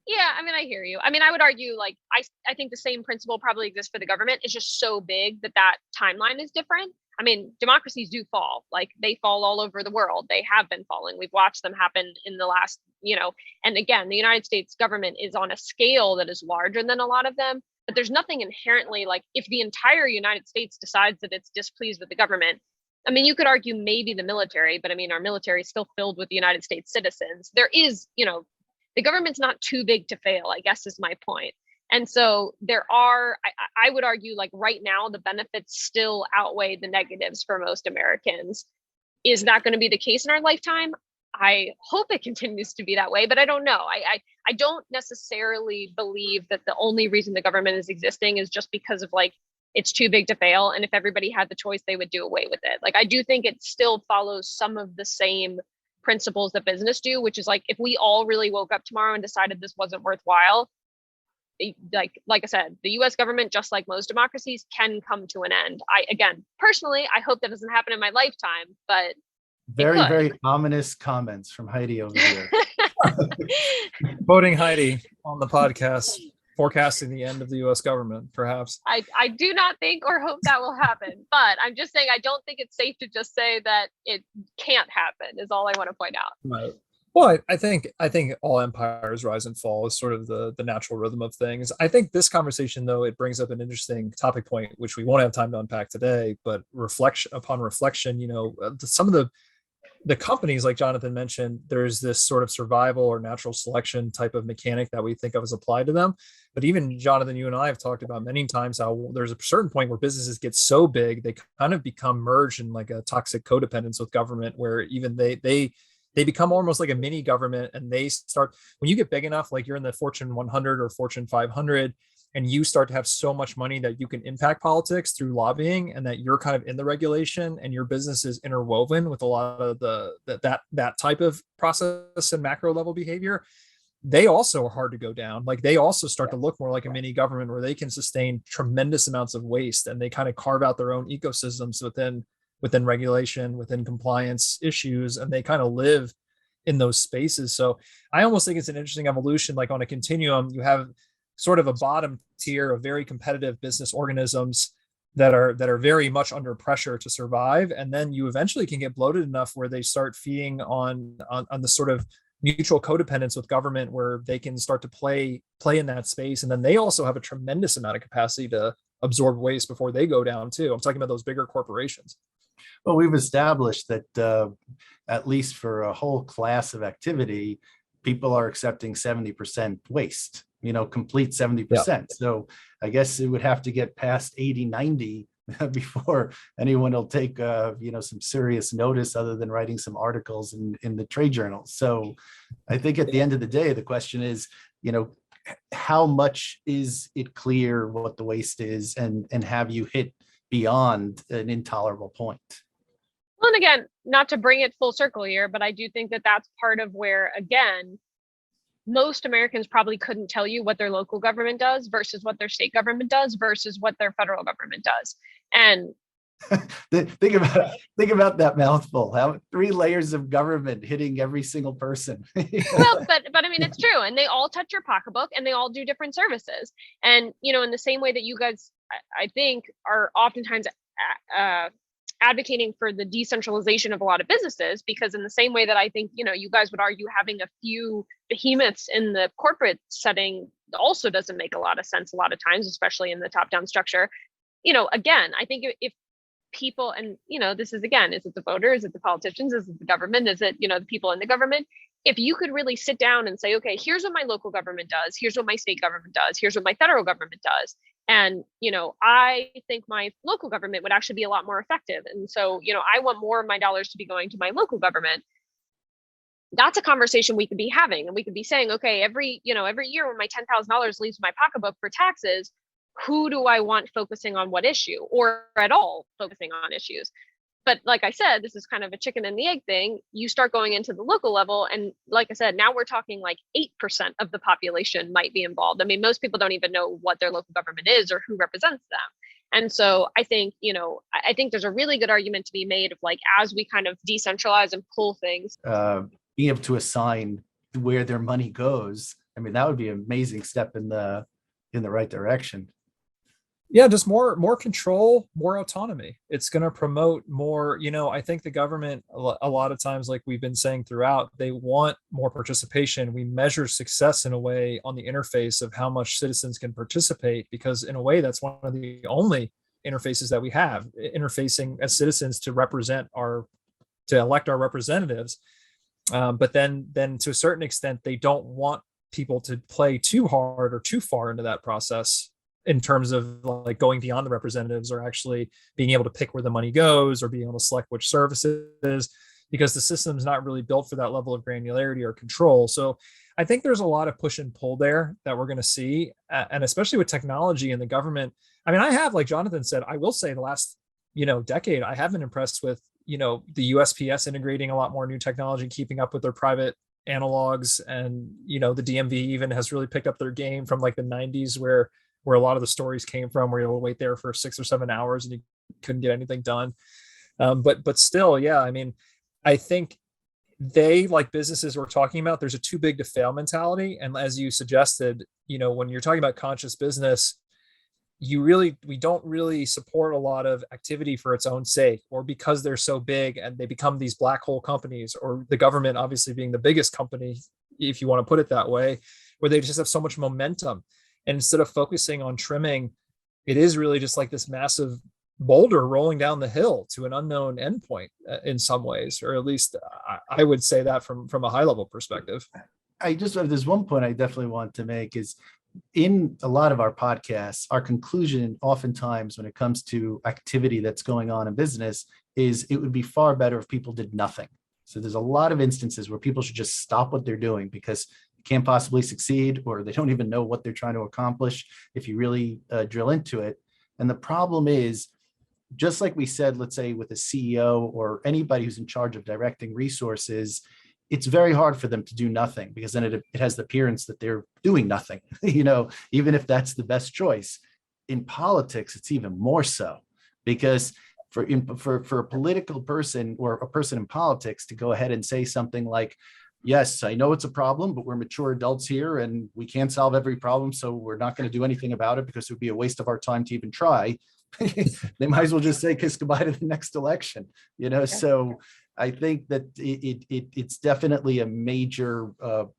Yeah, I mean, I hear you. I mean, I would argue like I think the same principle probably exists for the government. It's just so big that that timeline is different. I mean, democracies do fall. Like they fall all over the world. They have been falling. We've watched them happen in the last, and again, the United States government is on a scale that is larger than a lot of them. But there's nothing inherently like if the entire United States decides that it's displeased with the government. I mean, you could argue maybe the military, but I mean, our military is still filled with United States citizens. There is, the government's not too big to fail, I guess is my point. And so there are, I would argue, like right now, the benefits still outweigh the negatives for most Americans. Is that going to be the case in our lifetime? I hope it continues to be that way, but I don't know. I don't necessarily believe that the only reason the government is existing is just because of like it's too big to fail. And if everybody had the choice, they would do away with it. Like I do think it still follows some of the same principles that business do, which is like if we all really woke up tomorrow and decided this wasn't worthwhile, like I said, the US government, just like most democracies, can come to an end. Again, personally, I hope that doesn't happen in my lifetime, but very ominous comments from Heidi over here. Quoting Heidi on the podcast, forecasting the end of the US government, perhaps. I do not think or hope that will happen, but I'm just saying I don't think it's safe to just say that it can't happen is all I want to point out. Right. Well, I think all empires rise and fall is sort of the natural rhythm of things. I think this conversation, though, it brings up an interesting topic point, which we won't have time to unpack today, but reflection, some of the companies, like Jonathan mentioned, there's this sort of survival or natural selection type of mechanic that we think of as applied to them. But even Jonathan, you and I have talked about many times how there's a certain point where businesses get so big, they kind of become merged in like a toxic codependence with government, where even they become almost like a mini government, and they start, when you get big enough, like you're in the Fortune 100 or Fortune 500, and you start to have so much money that you can impact politics through lobbying, and that you're kind of in the regulation and your business is interwoven with a lot of that type of process and macro level behavior, they also are hard to go down. Like they also start to look more like a mini government where they can sustain tremendous amounts of waste, and they kind of carve out their own ecosystems within regulation, within compliance issues, and they kind of live in those spaces. So I almost think it's an interesting evolution. Like on a continuum, you have sort of a bottom tier of very competitive business organisms that are very much under pressure to survive, and then you eventually can get bloated enough where they start feeding on the sort of mutual codependence with government, where they can start to play in that space, and then they also have a tremendous amount of capacity to absorb waste before they go down too. I'm talking about those bigger corporations. Well, we've established that at least for a whole class of activity, people are accepting 70% waste, complete 70%. Yeah. So I guess it would have to get past 80, 90 before anyone will take, some serious notice other than writing some articles in the trade journals. So I think at the end of the day, the question is, how much is it clear what the waste is, and have you hit beyond an intolerable point? Well, and again, not to bring it full circle here, but I do think that that's part of where, again, most Americans probably couldn't tell you what their local government does versus what their state government does versus what their federal government does. And think about that mouthful. How 3 layers of government hitting every single person. Well, but I mean, it's true. And they all touch your pocketbook, and they all do different services. And, in the same way that you guys, I think, are oftentimes advocating for the decentralization of a lot of businesses, because in the same way that I think, you guys would argue having a few behemoths in the corporate setting also doesn't make a lot of sense a lot of times, especially in the top-down structure. Again, I think if people, and, this is, again, is it the voters, is it the politicians, is it the government, is it, the people in the government? If you could really sit down and say, okay, here's what my local government does, here's what my state government does, here's what my federal government does. And, I think my local government would actually be a lot more effective. And so, I want more of my dollars to be going to my local government. That's a conversation we could be having. And we could be saying, okay, every year when my $10,000 leaves my pocketbook for taxes, who do I want focusing on what issue, or at all focusing on issues? But like I said, this is kind of a chicken and the egg thing. You start going into the local level, and like I said, now we're talking like 8% of the population might be involved. I mean, most people don't even know what their local government is or who represents them. And so I think, I think there's a really good argument to be made of like, as we kind of decentralize and pull things. Being able to assign where their money goes I mean, that would be an amazing step in the right direction. Yeah, just more control, more autonomy. It's going to promote more, I think the government, a lot of times, like we've been saying throughout, they want more participation. We measure success in a way on the interface of how much citizens can participate, because in a way that's one of the only interfaces that we have, interfacing as citizens to elect our representatives. But then to a certain extent, they don't want people to play too hard or too far into that process, in terms of like going beyond the representatives, or actually being able to pick where the money goes, or being able to select which services, because the system's not really built for that level of granularity or control. So I think there's a lot of push and pull there that we're going to see. And especially with technology and the government. I mean, I have, like Jonathan said, I will say the last, decade, I have been impressed with, the USPS integrating a lot more new technology, keeping up with their private analogs. And, the DMV even has really picked up their game from like the 90s, where a lot of the stories came from, where you'll wait there for 6 or 7 hours and you couldn't get anything done. But still, yeah, I mean, I think they, like businesses we're talking about, there's a too big to fail mentality. And as you suggested, when you're talking about conscious business, we don't really support a lot of activity for its own sake, or because they're so big and they become these black hole companies, or the government obviously being the biggest company, if you want to put it that way, where they just have so much momentum. And instead of focusing on trimming, it is really just like this massive boulder rolling down the hill to an unknown endpoint in some ways, or at least I would say that from a high level perspective. There's one point I definitely want to make is, in a lot of our podcasts, our conclusion oftentimes when it comes to activity that's going on in business is it would be far better if people did nothing. So there's a lot of instances where people should just stop what they're doing, because can't possibly succeed, or they don't even know what they're trying to accomplish if you really drill into it. And the problem is, just like we said, let's say with a CEO or anybody who's in charge of directing resources, it's very hard for them to do nothing, because then it has the appearance that they're doing nothing, even if that's the best choice. In politics, it's even more so, because for a political person or a person in politics to go ahead and say something like, yes, I know it's a problem, but we're mature adults here and we can't solve every problem, so we're not going to do anything about it because it would be a waste of our time to even try. They might as well just say kiss goodbye to the next election, So I think that it's definitely a major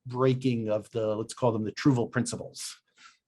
breaking of let's call them the Truval principles.